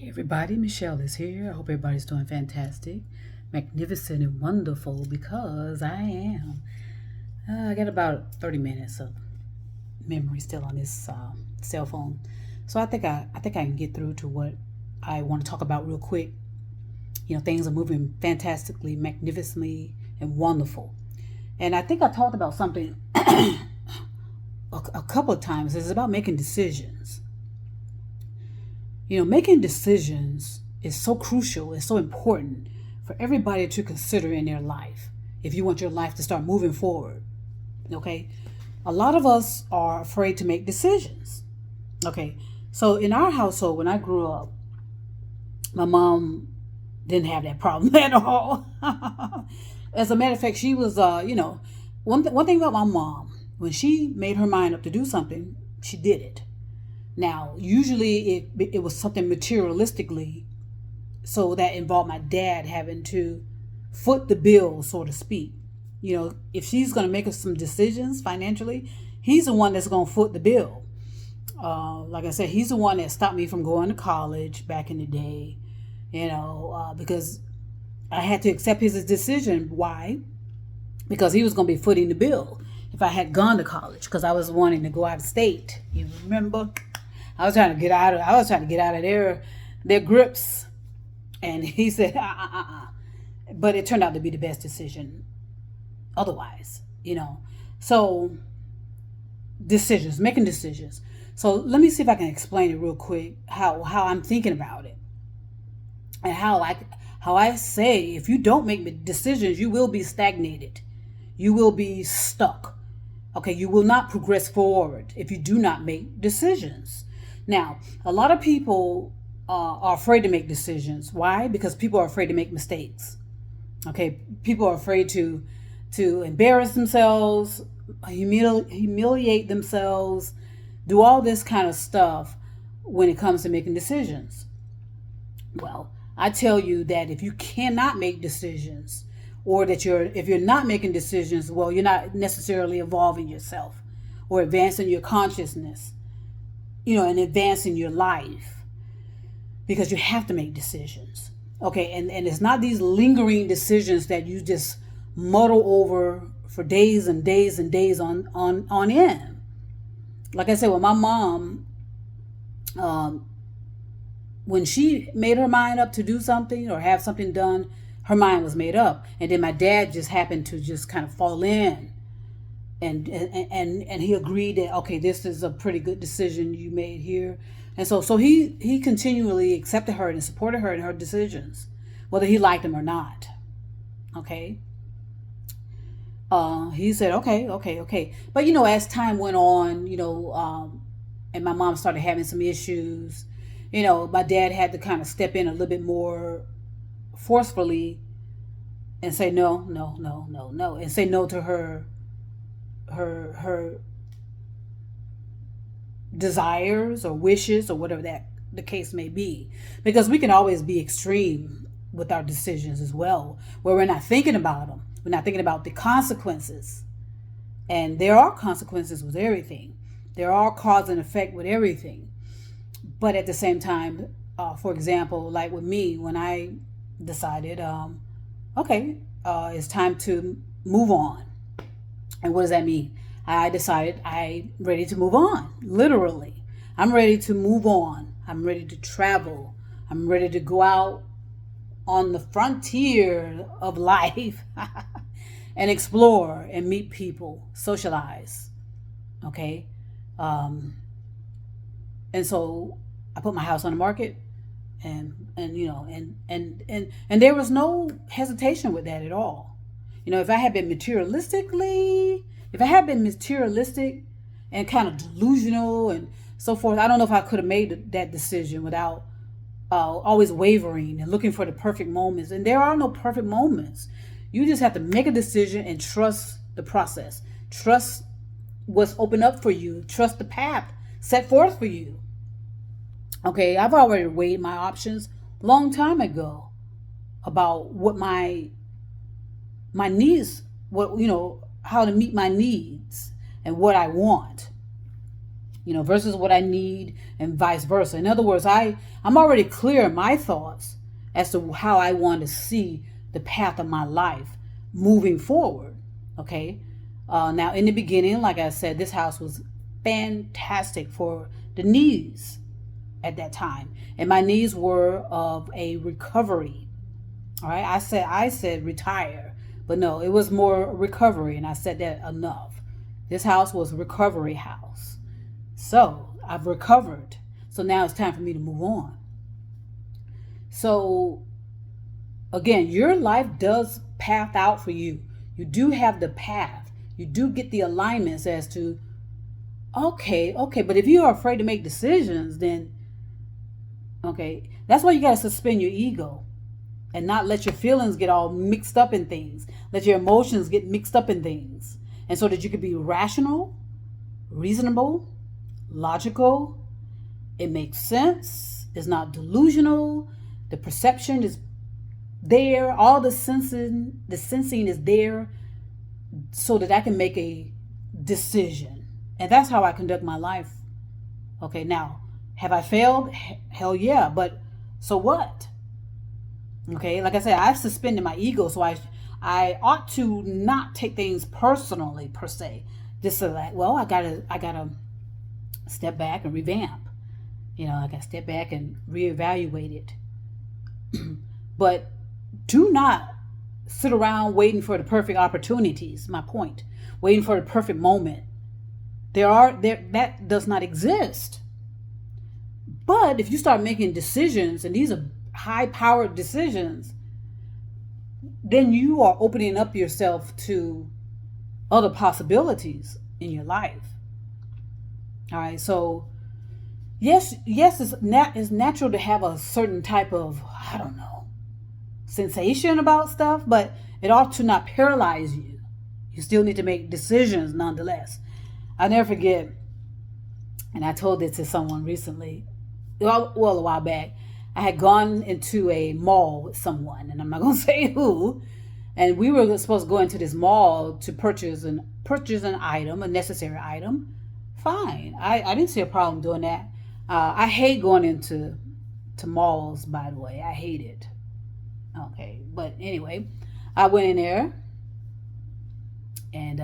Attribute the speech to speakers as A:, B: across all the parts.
A: Hey everybody, Michelle is here. I hope everybody's doing fantastic, magnificent, and wonderful because I am. I got about 30 minutes of memory still on this cell phone, so I think I can get through to what I want to talk about real quick. Things are moving fantastically, magnificently, and wonderful. And I think I talked about something a couple of times. It's about making decisions. Making decisions is so crucial, it's so important for everybody to consider in their life if you want your life to start moving forward. Okay? A lot of us are afraid to make decisions. Okay? So in our household, when I grew up, my mom didn't have that problem at all. As a matter of fact, she was, one thing about my mom, when she made her mind up to do something, she did it. Now, usually it was something materialistically, so that involved my dad having to foot the bill, so to speak. If she's going to make us some decisions financially, he's the one that's going to foot the bill. Like I said, he's the one that stopped me from going to college back in the day, because I had to accept his decision. Why? Because he was going to be footing the bill if I had gone to college, because I was wanting to go out of state. You remember? I was trying to get out of their grips, and he said, But it turned out to be the best decision. Otherwise, So making decisions. So let me see if I can explain it real quick how I'm thinking about it, and how I say if you don't make decisions, you will be stagnated, you will be stuck. Okay, you will not progress forward if you do not make decisions. Now, a lot of people are afraid to make decisions. Why? Because people are afraid to make mistakes. Okay, people are afraid to embarrass themselves, humiliate themselves, do all this kind of stuff when it comes to making decisions. Well, I tell you that if you cannot make decisions, or that if you're not making decisions, well, you're not necessarily evolving yourself or advancing your consciousness, and advancing your life, because you have to make decisions. Okay, and it's not these lingering decisions that you just muddle over for days and days and days on end. Like I said, with my mom, when she made her mind up to do something or have something done, her mind was made up. And then my dad just happened to just kind of fall in, and he agreed that, okay, this is a pretty good decision you made here. And so he continually accepted her and supported her in her decisions, whether he liked them or not. Okay. He said, okay. But as time went on, and my mom started having some issues, my dad had to kind of step in a little bit more forcefully and say no, and say no to her desires or wishes or whatever that the case may be, because we can always be extreme with our decisions as well, where we're not thinking about them, we're not thinking about the consequences. And there are consequences with everything, there are cause and effect with everything. But at the same time, for example, like with me, when I decided, okay, it's time to move on. And what does that mean? I decided I'm ready to move on. Literally, I'm ready to move on. I'm ready to travel. I'm ready to go out on the frontier of life and explore and meet people, socialize. Okay. And so I put my house on the market, and there was no hesitation with that at all. If I had been materialistic and kind of delusional and so forth, I don't know if I could have made that decision without always wavering and looking for the perfect moments. And there are no perfect moments. You just have to make a decision and trust the process. Trust what's opened up for you. Trust the path set forth for you. Okay, I've already weighed my options a long time ago about what my needs, how to meet my needs and what I want. versus what I need and vice versa. In other words, I'm already clear in my thoughts as to how I want to see the path of my life moving forward. Okay. Now, in the beginning, like I said, this house was fantastic for the needs at that time. And my needs were of a recovery. All right. I said retire, but no, it was more recovery. And I said that enough. This house was a recovery house. So I've recovered. So now it's time for me to move on. So again, your life does path out for you. You do have the path. You do get the alignments as to, okay, but if you are afraid to make decisions, then, okay, that's why you got to suspend your ego and not let your feelings get all mixed up in things. Let your emotions get mixed up in things. And so that you can be rational, reasonable, logical. It makes sense. It's not delusional. The perception is there. All the sensing is there so that I can make a decision. And that's how I conduct my life. Okay, now, have I failed? Hell yeah. But so what? Okay, like I said, I've suspended my ego, so I ought to not take things personally per se. Just so that, well, I gotta step back and revamp. I gotta step back and reevaluate it. But do not sit around waiting for the perfect opportunities. My point, waiting for the perfect moment. That does not exist. But if you start making decisions, and these are high-powered decisions, then you are opening up yourself to other possibilities in your life. All right, so yes, it's natural to have a certain type of, I don't know, sensation about stuff, but it ought to not paralyze you. You still need to make decisions nonetheless. I'll never forget, and I told this to someone recently, well, a while back. I had gone into a mall with someone, and I'm not going to say who, and we were supposed to go into this mall to purchase an item, a necessary item. Fine. I didn't see a problem doing that. I hate going into malls, by the way. I hate it. Okay. But anyway, I went in there, and,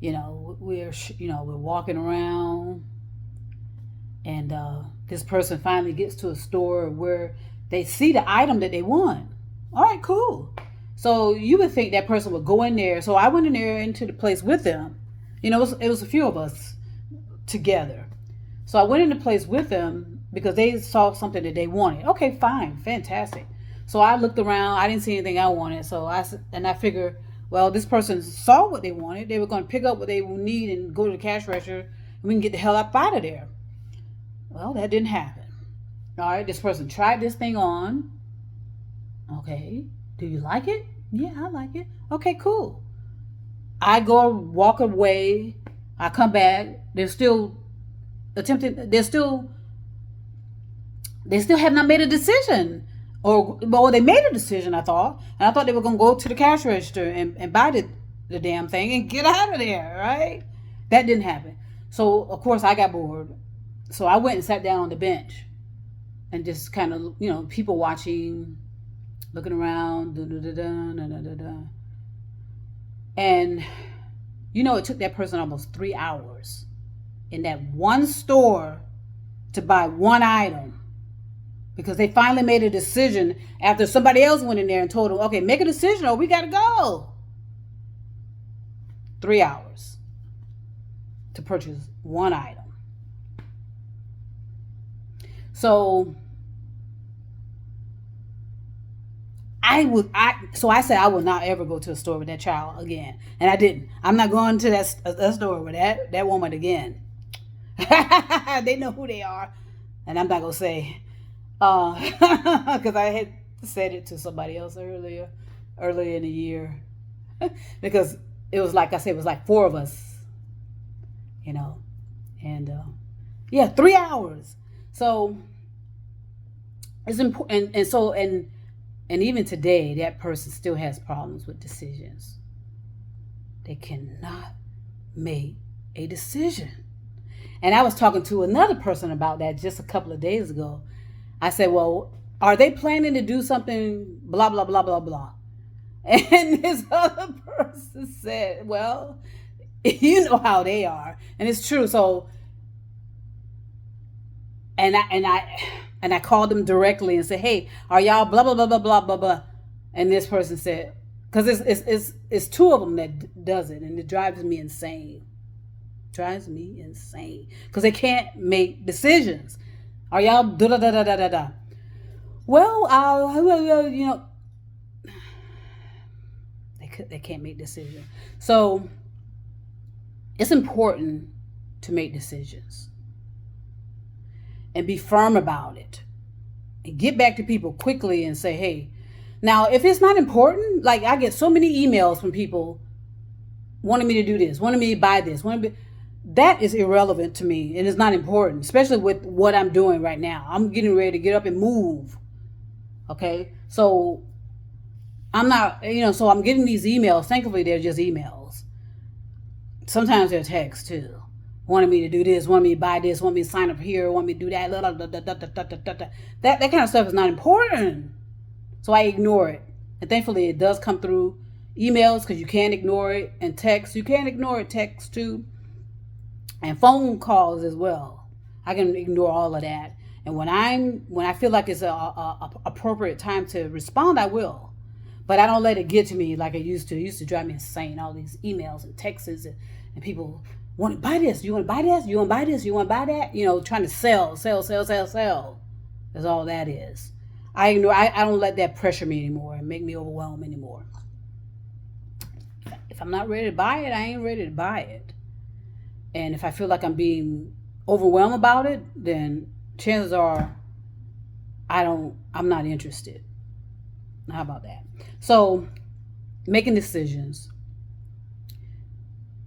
A: we're walking around, and this person finally gets to a store where they see the item that they want. All right, cool. So you would think that person would go in there. So I went in there into the place with them. It was a few of us together. So I went into place with them because they saw something that they wanted. Okay, fine, fantastic. So I looked around. I didn't see anything I wanted. So I figured, well, this person saw what they wanted. They were going to pick up what they would need and go to the cash register, and we can get the hell up out of there. Well, that didn't happen. All right, this person tried this thing on. Okay, do you like it? Yeah, I like it. Okay, cool. I go walk away. I come back. They're still attempting. They still have not made a decision. Or they made a decision, I thought. And I thought they were going to go to the cash register and buy the damn thing and get out of there, right? That didn't happen. So, of course, I got bored. So I went and sat down on the bench and just kind of, people watching, looking around, and, it took that person almost 3 hours in that one store to buy one item because they finally made a decision after somebody else went in there and told them, okay, make a decision or we got to go. 3 hours to purchase one item. So I said I will not ever go to a store with that child again. And I didn't. I'm not going to that store with that woman again. They know who they are. And I'm not going to say, because I had said it to somebody else earlier in the year. Because it was like I said, it was like 4 of us, and 3 hours. So it's important, and even today, that person still has problems with decisions. They cannot make a decision. And I was talking to another person about that just a couple of days ago. I said, well, are they planning to do something blah, blah, blah, blah, blah? And this other person said, well, you know how they are. And it's true. So, and I called them directly and said, hey, are y'all blah, blah, blah, blah, blah, blah, blah. And this person said, because it's two of them that does it, and it drives me insane. Drives me insane because they can't make decisions. Are y'all da da da da da da da? Well, you know, they can't make decisions. So it's important to make decisions and be firm about it, and get back to people quickly and say, hey. Now, if it's not important, like I get so many emails from people wanting me to do this, wanting me to buy this, that is irrelevant to me, and it's not important, especially with what I'm doing right now. I'm getting ready to get up and move. Okay, so I'm not, so I'm getting these emails. Thankfully, they're just emails. Sometimes they're texts too, wanting me to do this, wanting me to buy this, wanting me to sign up here, wanting me to do that. That kind of stuff is not important. So I ignore it. And thankfully it does come through emails, because you can't ignore it, and text. You can't ignore it, text too. And phone calls as well. I can ignore all of that. And when I feel like it's a appropriate time to respond, I will. But I don't let it get to me like it used to. It used to drive me insane. All these emails and texts and people want to buy this. You want to buy this? You want to buy this? You want to buy that? Trying to sell. That's all that is. I don't let that pressure me anymore and make me overwhelmed anymore. If I'm not ready to buy it, I ain't ready to buy it. And if I feel like I'm being overwhelmed about it, then chances are I'm not interested. How about that? So, making decisions.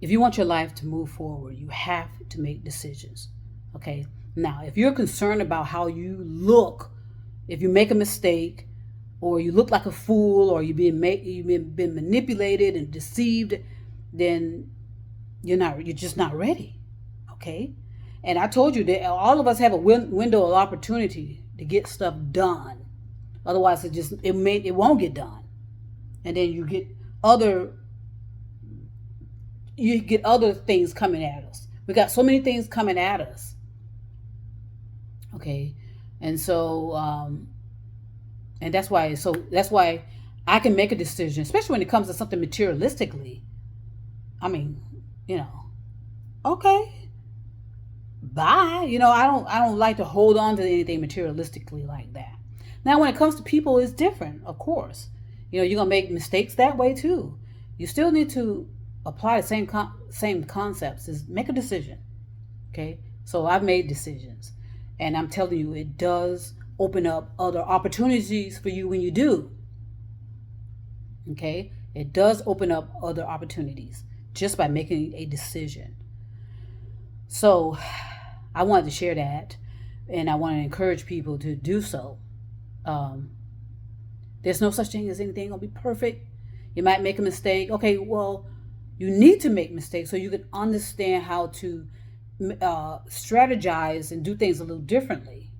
A: If you want your life to move forward, you have to make decisions. Okay? Now, if you're concerned about how you look, if you make a mistake, or you look like a fool, or you've been manipulated and deceived, then you're just not ready. Okay? And I told you that all of us have a window of opportunity to get stuff done. Otherwise, it won't get done. And then you get other things coming at us. We got so many things coming at us. Okay? And so, and that's why I can make a decision, especially when it comes to something materialistically. I mean, okay, bye. I don't like to hold on to anything materialistically like that. Now, when it comes to people, it's different, of course. You're going to make mistakes that way too. You still need to apply the same concepts. Is make a decision. Okay? So I've made decisions. And I'm telling you, it does open up other opportunities for you when you do. Okay? It does open up other opportunities just by making a decision. So I wanted to share that, and I want to encourage people to do so. There's no such thing as anything gonna be perfect. You might make a mistake. Okay, well, you need to make mistakes so you can understand how to strategize and do things a little differently.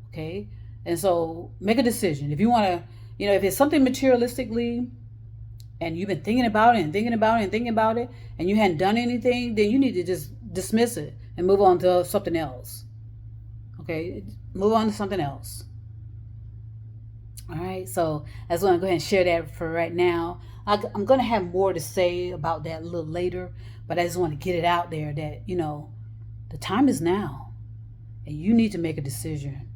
A: Okay, and so make a decision. If you want to, if it's something materialistically, and you've been thinking about it and thinking about it and thinking about it, and you hadn't done anything, then you need to just dismiss it and move on to something else. Okay, move on to something else. All right, so I just want to go ahead and share that for right now. I'm going to have more to say about that a little later, but I just want to get it out there that, the time is now, and you need to make a decision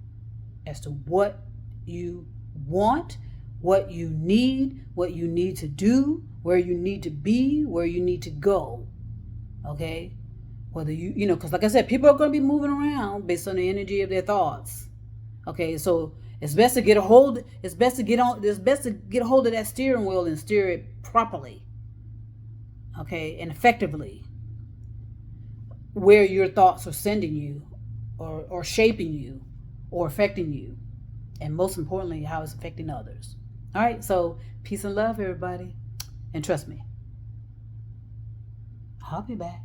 A: as to what you want, what you need to do, where you need to be, where you need to go. Okay? Whether because like I said, people are going to be moving around based on the energy of their thoughts. Okay, so it's best to get a hold. It's best to get a hold of that steering wheel and steer it properly. Okay, and effectively. Where your thoughts are sending you, or shaping you, or affecting you, and most importantly, how it's affecting others. All right, so peace and love, everybody, and trust me, I'll be back.